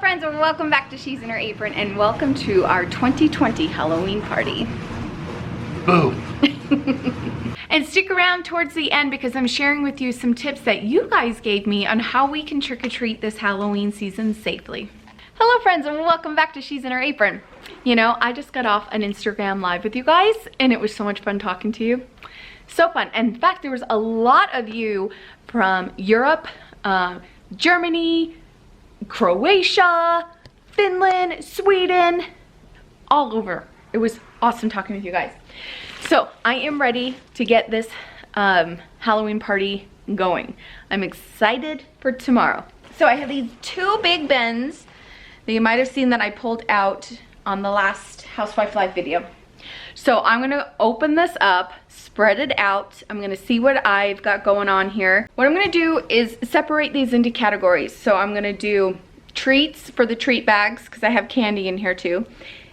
friends, and welcome back to She's in Her Apron, and welcome to our 2020 Halloween party. Boo! And stick around towards the end because I'm sharing with you some tips that you guys gave me on how we can trick-or-treat this Halloween season safely. Hello friends, and welcome back to She's in Her Apron. You know, I just got off an Instagram live with you guys and it was so much fun talking to you. So fun. In fact, there was a lot of you from Europe, Germany, Croatia, Finland, Sweden, all over. It was awesome talking with you guys. So I am ready to get this Halloween party going. I'm excited for tomorrow. So I have these two big bins that you might have seen that I pulled out on the last Housewife Live video. So I'm gonna open this up, spread it out. I'm gonna see what I've got going on here. What I'm gonna do is separate these into categories. So I'm gonna do treats for the treat bags because I have candy in here too.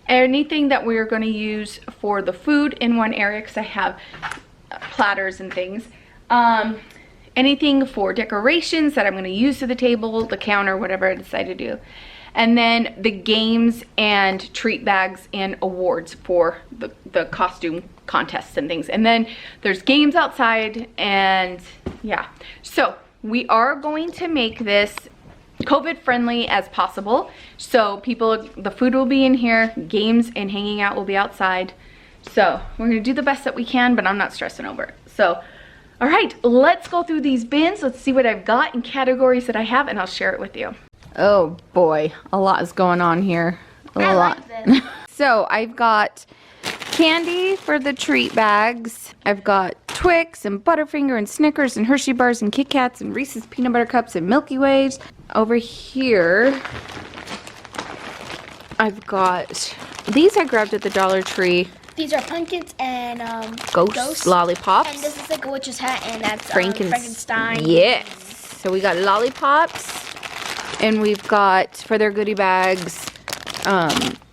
Anything that we're gonna use for the food in one area because I have platters and things. Anything for decorations that I'm gonna use to the table, the counter, whatever I decide to do. And then the games and treat bags and awards for the costume contests and things. And then there's games outside and yeah. So we are going to make this COVID friendly as possible. So the food will be in here, games and hanging out will be outside. So we're gonna do the best that we can, but I'm not stressing over it. So, all right, let's go through these bins. Let's see what I've got in categories that I have and I'll share it with you. Oh boy, a lot is going on here. A lot. Like this. So I've got candy for the treat bags. I've got Twix and Butterfinger and Snickers and Hershey bars and Kit Kats and Reese's peanut butter cups and Milky Ways. Over here, I've got these I grabbed at the Dollar Tree. These are pumpkins and ghost lollipops. And this is like a witch's hat, and that's Frankenstein. Yes. So we got lollipops. And we've got, for their goodie bags,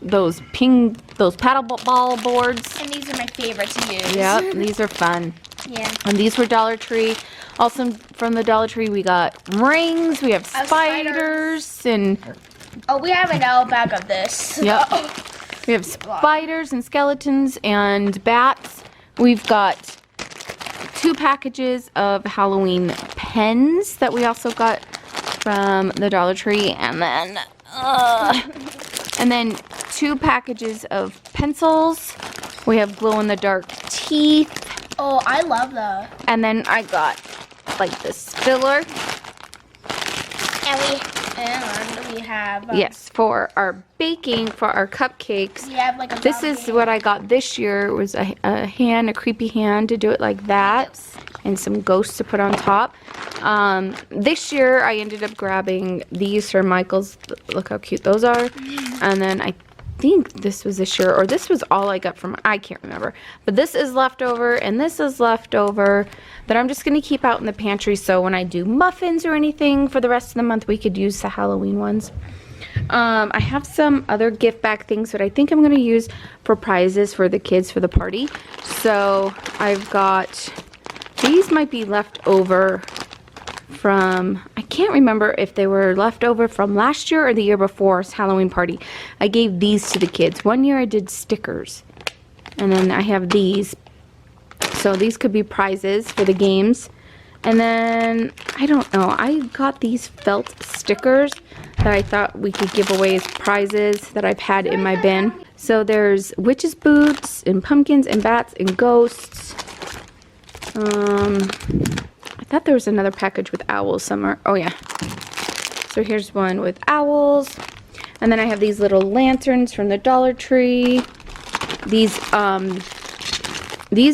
those paddle ball boards. And these are my favorite to use. Yep, these are fun. Yeah. And these were Dollar Tree. Also from the Dollar Tree, we got rings, we have spiders, and... Oh, we have an L bag of this. Yep. We have spiders and skeletons and bats. We've got 2 packages of Halloween pens that we also got from the Dollar Tree, and then 2 packages of pencils. We have glow-in-the-dark teeth. Oh, I love that. And then I got like this filler. And we have yes, for our baking, for our cupcakes. We have like a this is what I got this year. It was a creepy hand to do it like that, and some ghosts to put on top. This year I ended up grabbing these for Michael's. Look how cute those are. And then I think this was this year, or this was all I got from, I can't remember. But this is leftover, and this is leftover that I'm just going to keep out in the pantry, so when I do muffins or anything for the rest of the month, we could use the Halloween ones. I have some other gift bag things that I think I'm going to use for prizes for the kids for the party. So I've got, these might be left over from, I can't remember if they were left over from last year or the year before's Halloween party. I gave these to the kids. One year I did stickers, and then I have these. So these could be prizes for the games. And then, I don't know, I got these felt stickers that I thought we could give away as prizes that I've had in my bin. So there's witches' boots and pumpkins and bats and ghosts. I thought there was another package with owls somewhere. Oh yeah. So here's one with owls. And then I have these little lanterns from the Dollar Tree. These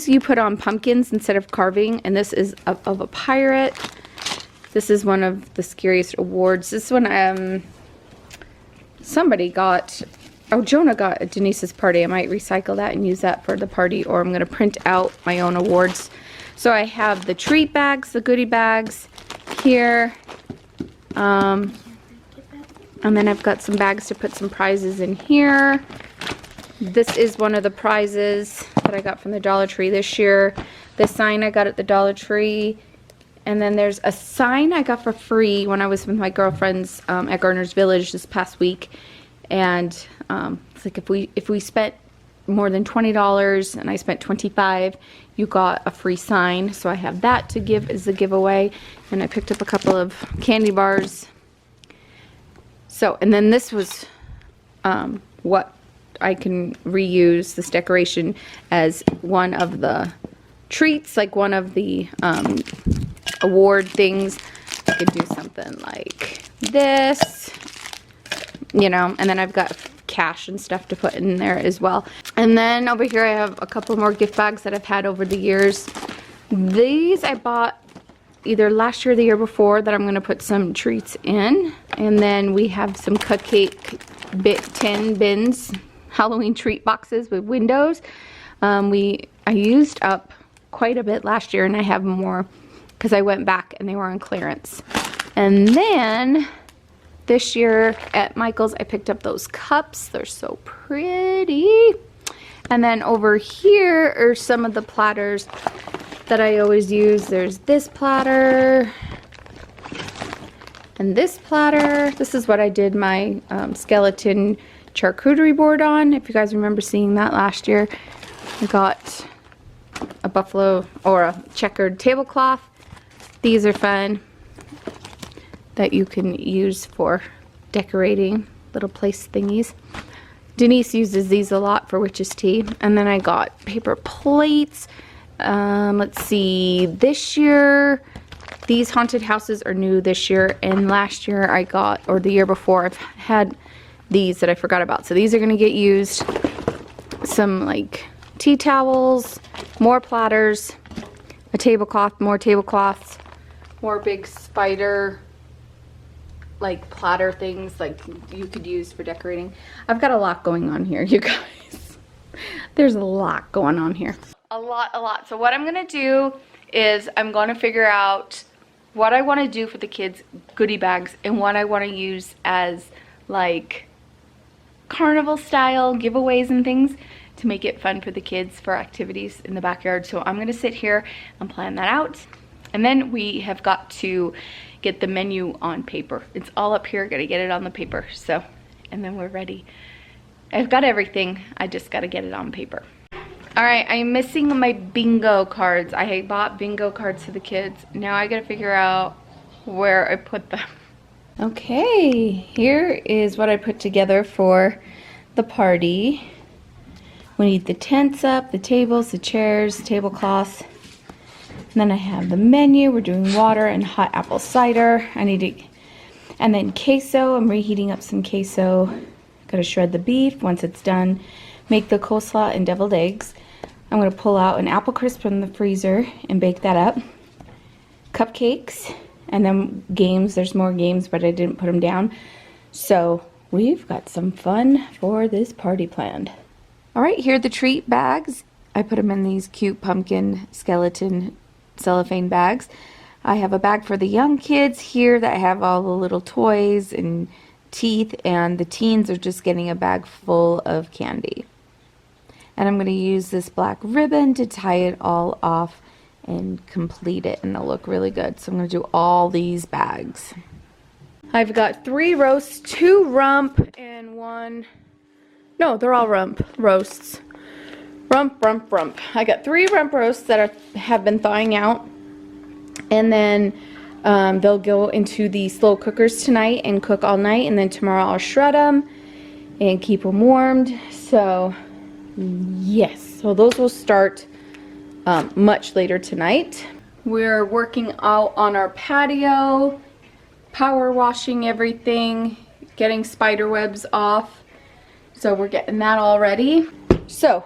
you put on pumpkins instead of carving, and this is of a pirate. This is one of the scariest awards. This one somebody got, oh, Jonah got at Denise's party. I might recycle that and use that for the party, or I'm going to print out my own awards. So I have the treat bags, the goodie bags here. And then I've got some bags to put some prizes in here. This is one of the prizes that I got from the Dollar Tree this year. This sign I got at the Dollar Tree. And then there's a sign I got for free when I was with my girlfriends at Garner's Village this past week. And it's like if we spent more than $20 and I spent $25, you got a free sign. So I have that to give as a giveaway. And I picked up a couple of candy bars. So, and then this was what I can reuse this decoration as one of the treats, like one of the award things. I could do something like this, you know, and then I've got cash and stuff to put in there as well. And then over here I have a couple more gift bags that I've had over the years. These I bought either last year or the year before that I'm going to put some treats in. And then we have some cupcake tin bins, Halloween treat boxes with windows. I used up quite a bit last year, and I have more because I went back and they were on clearance. And then this year at Michael's I picked up those cups. They're so pretty. And then over here are some of the platters that I always use. There's this platter and this platter. This is what I did my skeleton charcuterie board on. If you guys remember seeing that last year. I got a buffalo or a checkered tablecloth. These are fun that you can use for decorating little place thingies. Denise uses these a lot for witch's tea. And then I got paper plates. Let's see, this year these haunted houses are new this year, and last year I got, or the year before, I've had these that I forgot about. So these are going to get used. Some like tea towels, more platters, a tablecloth, more tablecloths, more big spider like platter things like you could use for decorating. I've got a lot going on here, you guys. There's a lot going on here. A lot. So what I'm gonna do is I'm gonna figure out what I want to do for the kids' goodie bags and what I want to use as like carnival style giveaways and things to make it fun for the kids for activities in the backyard. So I'm gonna sit here and plan that out. And then we have got to get the menu on paper. It's all up here, gotta get it on the paper. So, and then we're ready. I've got everything, I just gotta get it on paper. All right, I'm missing my bingo cards. I bought bingo cards for the kids. Now I gotta figure out where I put them. Okay, here is what I put together for the party. We need the tents up, the tables, the chairs, tablecloths. And then I have the menu. We're doing water and hot apple cider. And then queso. I'm reheating up some queso. Gotta shred the beef once it's done. Make the coleslaw and deviled eggs. I'm gonna pull out an apple crisp from the freezer and bake that up. Cupcakes, and then games. There's more games, but I didn't put them down. So we've got some fun for this party planned. All right, here are the treat bags. I put them in these cute pumpkin skeleton cellophane bags. I have a bag for the young kids here that have all the little toys and teeth, and the teens are just getting a bag full of candy. And I'm going to use this black ribbon to tie it all off and complete it, and it'll look really good. So I'm going to do all these bags. I've got 3 roasts, 2 rump, and 1... No, they're all rump roasts. Rump. I got 3 rump roasts that have been thawing out. And then they'll go into the slow cookers tonight and cook all night. And then tomorrow I'll shred them and keep them warmed. So, yes. So those will start much later tonight. We're working out on our patio, power washing everything, getting spider webs off. So we're getting that all ready. So,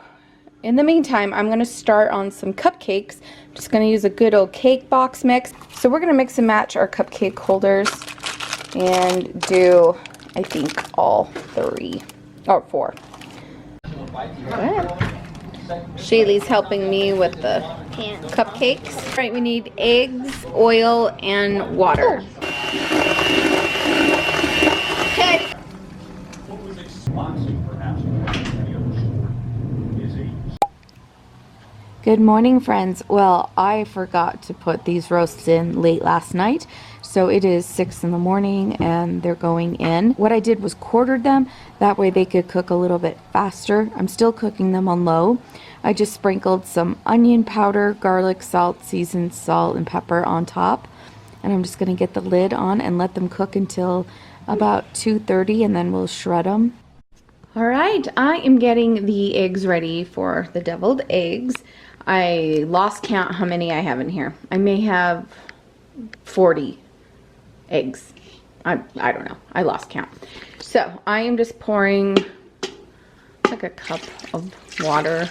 in the meantime, I'm going to start on some cupcakes. I'm just going to use a good old cake box mix. So we're going to mix and match our cupcake holders and do, I think, all 3 or 4. Shaylee's helping me with the cupcakes. All right, we need eggs, oil, and water. Okay. Good morning, friends. Well, I forgot to put these roasts in late last night, so it is 6 in the morning and they're going in. What I did was quartered them, that way they could cook a little bit faster. I'm still cooking them on low. I just sprinkled some onion powder, garlic, salt, seasoned salt and pepper on top, and I'm just going to get the lid on and let them cook until about 2:30, and then we'll shred them. All right, I am getting the eggs ready for the deviled eggs. I lost count how many I have in here. I may have 40 eggs. I don't know. I lost count. So I am just pouring like a cup of water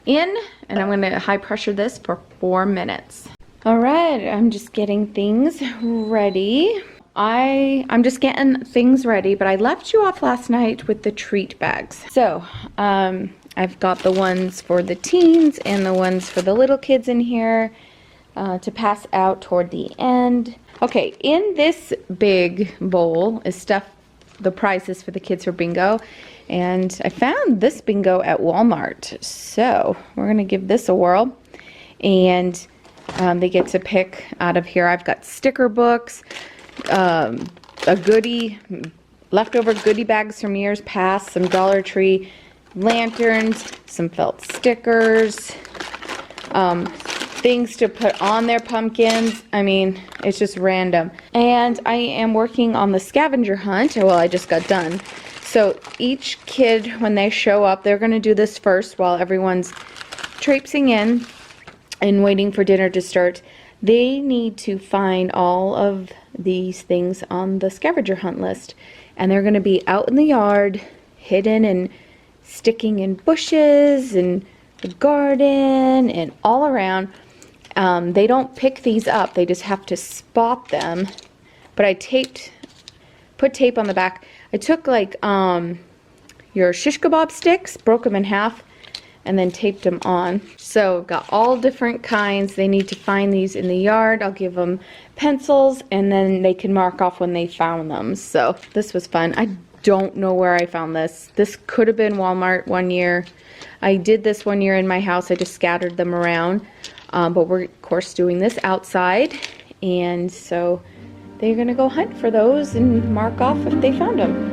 in, and I'm going to high pressure this for 4 minutes. All right, I'm just getting things ready. I'm just getting things ready, but I left you off last night with the treat bags. So, I've got the ones for the teens and the ones for the little kids in here to pass out toward the end. Okay, in this big bowl is stuff, the prizes for the kids for bingo. And I found this bingo at Walmart. So, we're going to give this a whirl. And they get to pick out of here. I've got sticker books, a goodie, leftover goodie bags from years past, some Dollar Tree lanterns, some felt stickers, things to put on their pumpkins. I mean, it's just random. And I am working on the scavenger hunt. Well, I just got done. So each kid, when they show up, they're going to do this first while everyone's traipsing in and waiting for dinner to start. They need to find all of these things on the scavenger hunt list, and they're going to be out in the yard, hidden and sticking in bushes and the garden and all around. They don't pick these up, they just have to spot them. But I put tape on the back. I took like your shish kebab sticks, broke them in half, and then taped them on. So I've got all different kinds. They need to find these in the yard. I'll give them pencils, and then they can mark off when they found them. So this was fun. I don't know where I found this. This could have been Walmart one year. I did this one year in my house. I just scattered them around. But we're, of course, doing this outside. And so they're gonna go hunt for those and mark off if they found them.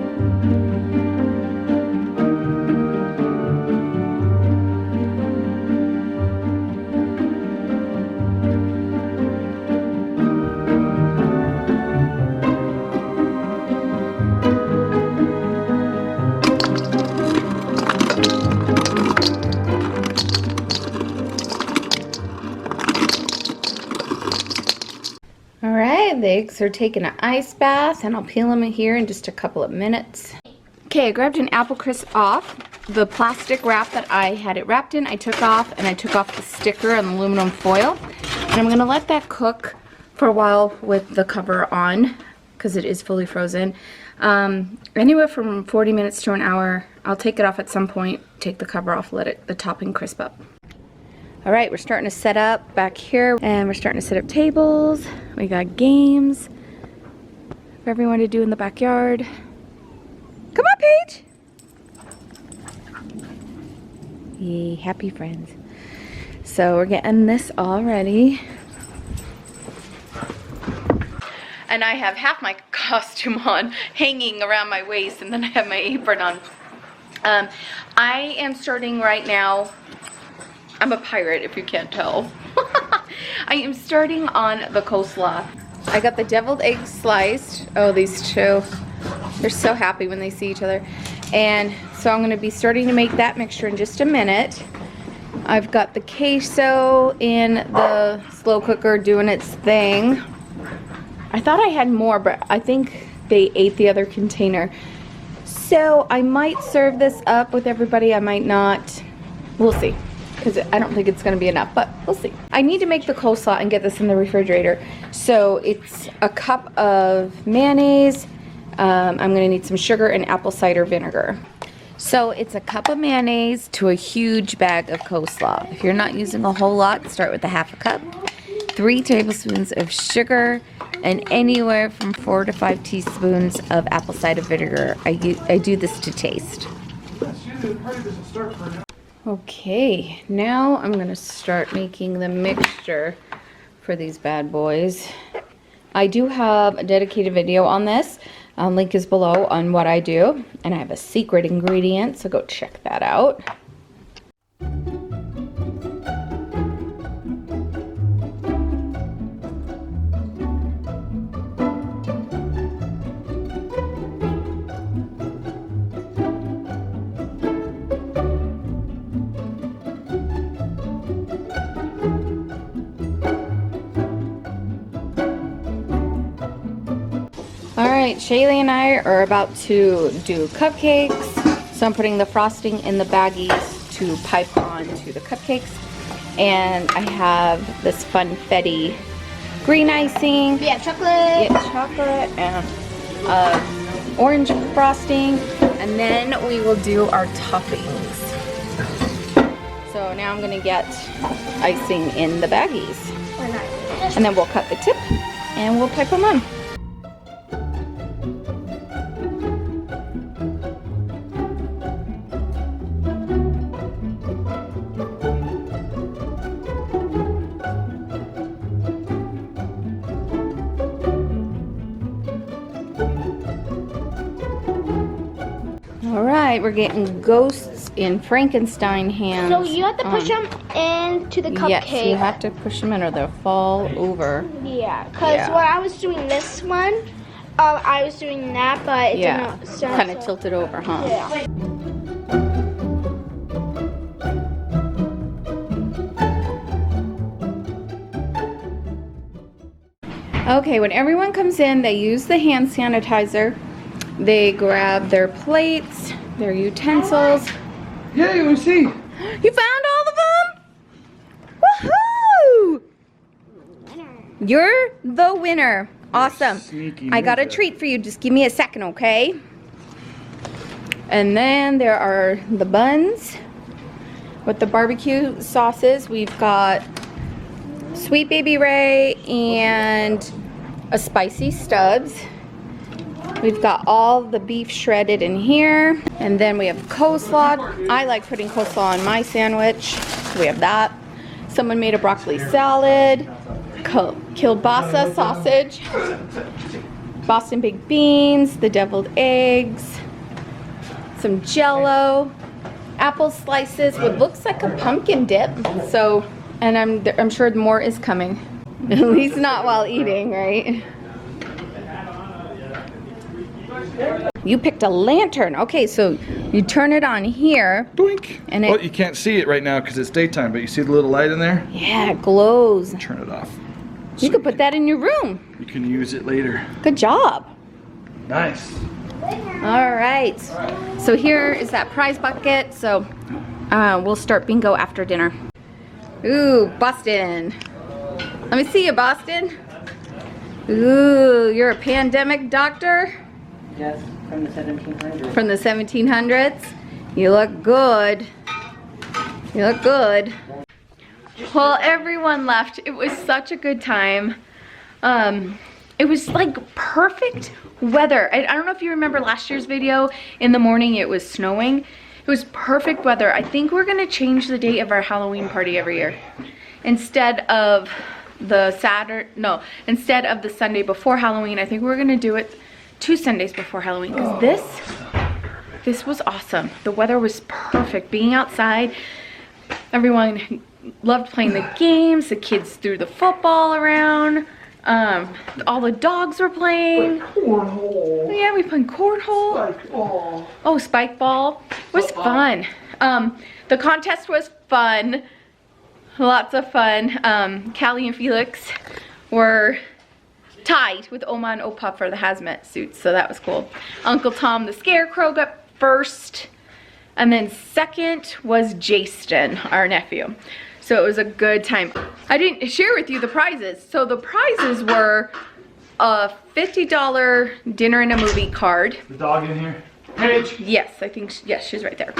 The eggs are taking an ice bath, and I'll peel them in here in just a couple of minutes. Okay, I grabbed an apple crisp off. The plastic wrap that I had it wrapped in, I took off, and I took off the sticker and the aluminum foil. And I'm gonna let that cook for a while with the cover on, because it is fully frozen. Anywhere from 40 minutes to an hour. I'll take it off at some point, take the cover off, let the topping crisp up. All right, we're starting to set up back here, and we're starting to set up tables. We got games for everyone to do in the backyard. Come on, Paige. Yay, happy friends. So we're getting this all ready. And I have half my costume on, hanging around my waist, and then I have my apron on. I am starting right now. I'm a pirate, if you can't tell. I am starting on the coleslaw. I got the deviled eggs sliced. Oh, these two. They're so happy when they see each other. And so I'm going to be starting to make that mixture in just a minute. I've got the queso in the slow cooker doing its thing. I thought I had more, but I think they ate the other container. So I might serve this up with everybody. I might not. We'll see. Because I don't think it's going to be enough, but we'll see. I need to make the coleslaw and get this in the refrigerator. So it's a cup of mayonnaise. I'm going to need some sugar and apple cider vinegar. So it's a cup of mayonnaise to a huge bag of coleslaw. If you're not using a whole lot, start with a half a cup. 3 tablespoons of sugar, and anywhere from 4 to 5 teaspoons of apple cider vinegar. I do this to taste. Okay, now I'm gonna start making the mixture for these bad boys. I do have a dedicated video on this. Link is below on what I do, and I have a secret ingredient, so go check that out. Alright, Shaylee and I are about to do cupcakes. So I'm putting the frosting in the baggies to pipe onto the cupcakes. And I have this funfetti green icing. We have chocolate. Yeah, chocolate and orange frosting. And then we will do our toppings. So now I'm going to get icing in the baggies. And then we'll cut the tip and we'll pipe them on. Alright, we're getting ghosts in Frankenstein hands. So you have to push them into the cupcake. Yes, you have to push them in or they'll fall over. Yeah, because Yeah. when I was doing this one, I was doing that, but it Yeah, didn't stand. kind of tilted over, huh? Yeah. Okay, when everyone comes in, they use the hand sanitizer. They grab their plates, their utensils. Yeah, you want to see? You found all of them? Woohoo! You're the winner. Awesome. Sneaky I got a ninja. treat for you. Just give me a second, okay? And then there are the buns with the barbecue sauces. We've got Sweet Baby Ray and a spicy Stubbs. We've got all the beef shredded in here. And then we have coleslaw. I like putting coleslaw on my sandwich. So we have that. Someone made a broccoli salad. Kielbasa sausage. Boston baked beans. The deviled eggs. Some Jell-O. Apple slices with looks like a pumpkin dip. So, and I'm sure more is coming. At least not while eating, right? You picked a lantern. Okay, so you turn it on here. Doink. And Well, you can't see it right now because it's daytime, but you see the little light in there? Yeah, it glows. Turn it off. You could put that in your room. You can use it later. Good job. Nice. All right. So here is that prize bucket. So we'll start bingo after dinner. Ooh, Boston. Let me see you, Boston. Ooh, you're a pandemic doctor? Yes, from the 1700s. From the 1700s. You look good. You look good. Well, everyone left. It was such a good time. It was like perfect weather. I don't know if you remember last year's video. In the morning it was snowing. It was perfect weather. I think we're gonna change the date of our Halloween party every year. Instead of the instead of the Sunday before Halloween, I think we're gonna do it 2 Sundays before Halloween, because this was awesome. The weather was perfect. Being outside, everyone loved playing the games. The kids threw the football around. All the dogs were playing. Cornhole. Yeah, we played cornhole. Spike ball. Oh, spike ball. It was fun. The contest was fun. Lots of fun. Callie and Felix were tied with Oma and Opa for the hazmat suits, so that was cool. Uncle Tom the Scarecrow got first, and then second was Jason, our nephew. So it was a good time. I didn't share with you the prizes. So the prizes were a $50 dinner and a movie card. The dog in here? Paige. Yes, I think, yes, she's right there.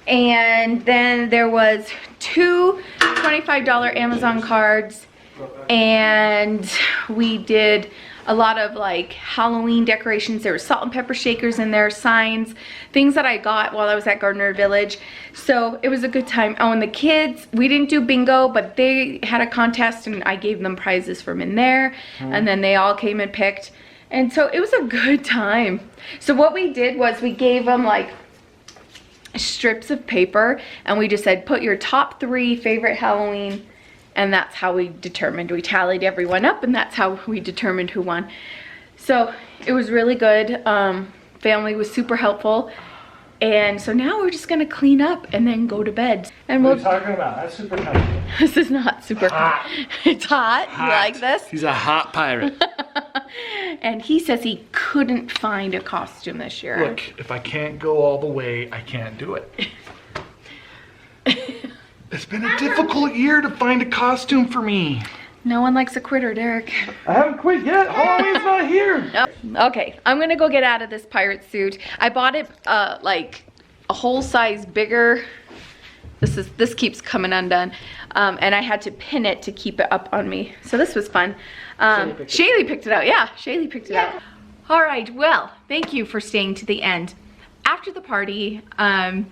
And then there was 2 $25 Amazon cards, and we did a lot of like Halloween decorations. There were salt and pepper shakers in there, signs, things that I got while I was at Gardner Village. So it was a good time. Oh, and the kids, we didn't do bingo, but they had a contest and I gave them prizes from in there. And then they all came and picked. And so it was a good time. So what we did was we gave them like strips of paper and we just said, put your top 3 favorite Halloween, and that's how we determined. We tallied everyone up and that's how we determined who won. So it was really good. Family was super helpful. And so now we're just gonna clean up and then go to bed. And What are you talking about? That's super comfortable. This is not super hot. It's hot. You like this? He's a hot pirate. And he says he couldn't find a costume this year. Look, if I can't go all the way, I can't do it. It's been a difficult year to find a costume for me. No one likes a quitter, Derek. I haven't quit yet. Halloween's not here. Nope. Okay, I'm gonna go get out of this pirate suit. I bought it like a whole size bigger. This keeps coming undone. And I had to pin it to keep it up on me. So this was fun. Shaylee picked it out. Yeah, Shaylee picked it out. All right, well, thank you for staying to the end. After the party,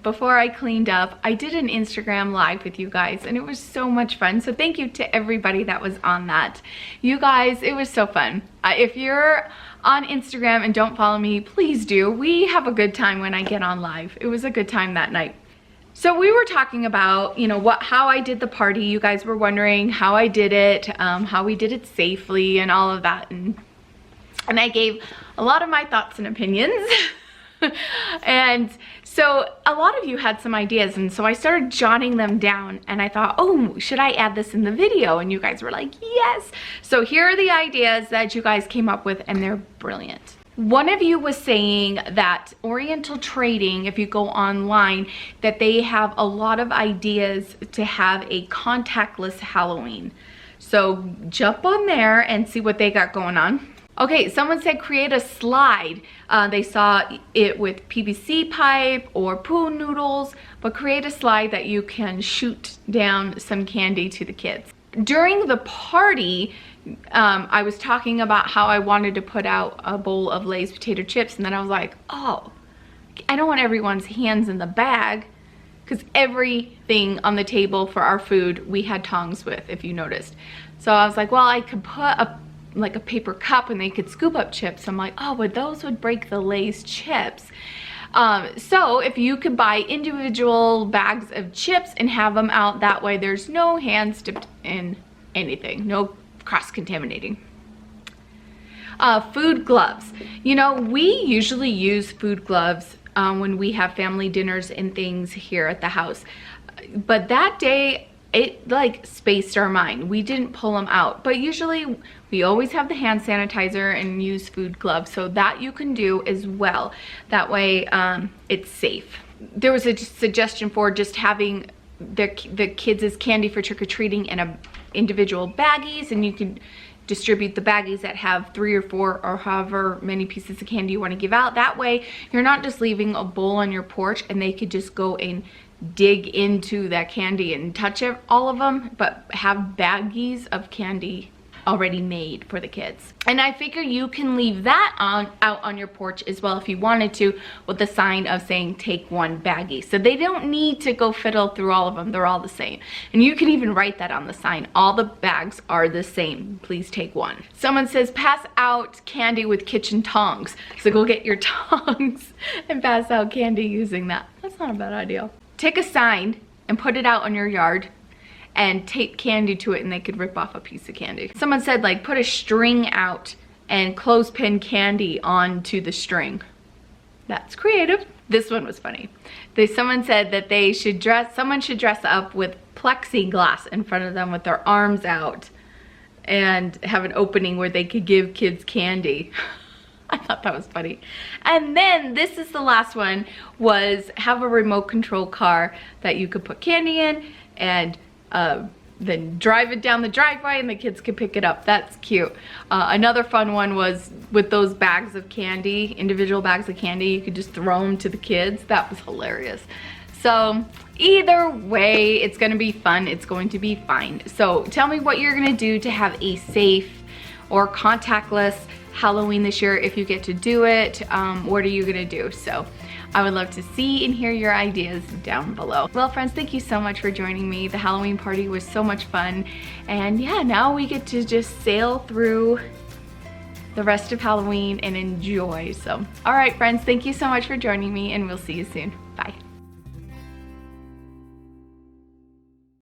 before I cleaned up, I did an Instagram live with you guys and it was so much fun. So thank you to everybody that was on that. You guys, it was so fun. If you're on Instagram and don't follow me, please do. We have a good time when I get on live. It was a good time that night. So we were talking about, you know, how I did the party. You guys were wondering how I did it, how we did it safely and all of that. And I gave a lot of my thoughts and opinions. And so a lot of you had some ideas, and so I started jotting them down and I thought, oh, should I add this in the video? And you guys were like, yes. So here are the ideas that you guys came up with and they're brilliant. One of you was saying that Oriental Trading, if you go online, that they have a lot of ideas to have a contactless Halloween. So jump on there and see what they got going on. Okay, someone said create a slide. They saw it with PVC pipe or pool noodles, but create a slide that you can shoot down some candy to the kids. During the party, I was talking about how I wanted to put out a bowl of Lay's potato chips, and then I was like, oh, I don't want everyone's hands in the bag, because everything on the table for our food we had tongs with, if you noticed. So I was like, well, I could put like a paper cup and they could scoop up chips. I'm like, oh, but those would break the Lay's chips. So if you could buy individual bags of chips and have them out, that way there's no hands dipped in anything, no cross-contaminating. Food gloves. You know, we usually use food gloves when we have family dinners and things here at the house. But that day, it like spaced our mind. We didn't pull them out, but usually we always have the hand sanitizer and use food gloves, so that you can do as well. That way it's safe. There was a suggestion for just having the kids' candy for trick-or-treating in a individual baggies, and you can distribute the baggies that have 3 or 4 or however many pieces of candy you want to give out. That way you're not just leaving a bowl on your porch and they could just go and dig into that candy and touch all of them, but have baggies of candy already made for the kids. And I figure you can leave that out on your porch as well if you wanted to, with the sign of saying take 1 baggie. So they don't need to go fiddle through all of them. They're all the same. And you can even write that on the sign. All the bags are the same. Please take 1. Someone says pass out candy with kitchen tongs. So go get your tongs and pass out candy using that. That's not a bad idea. Take a sign and put it out on your yard and tape candy to it, and they could rip off a piece of candy. Someone said like put a string out and clothespin candy onto the string. That's creative. This one was funny. Someone said that someone should dress up with plexiglass in front of them with their arms out and have an opening where they could give kids candy. I thought that was funny. And then this is the last one, was have a remote control car that you could put candy in and then drive it down the driveway and the kids could pick it up. That's cute. Another fun one was with those bags of candy, individual bags of candy, you could just throw them to the kids. That was hilarious. So either way, it's gonna be fun. It's going to be fine. So tell me what you're gonna do to have a safe or contactless Halloween this year if you get to do it. What are you gonna do? So I would love to see and hear your ideas down below. Well, friends, thank you so much for joining me. The Halloween party was so much fun. And yeah, now we get to just sail through the rest of Halloween and enjoy. So, all right, friends, thank you so much for joining me, and we'll see you soon. Bye.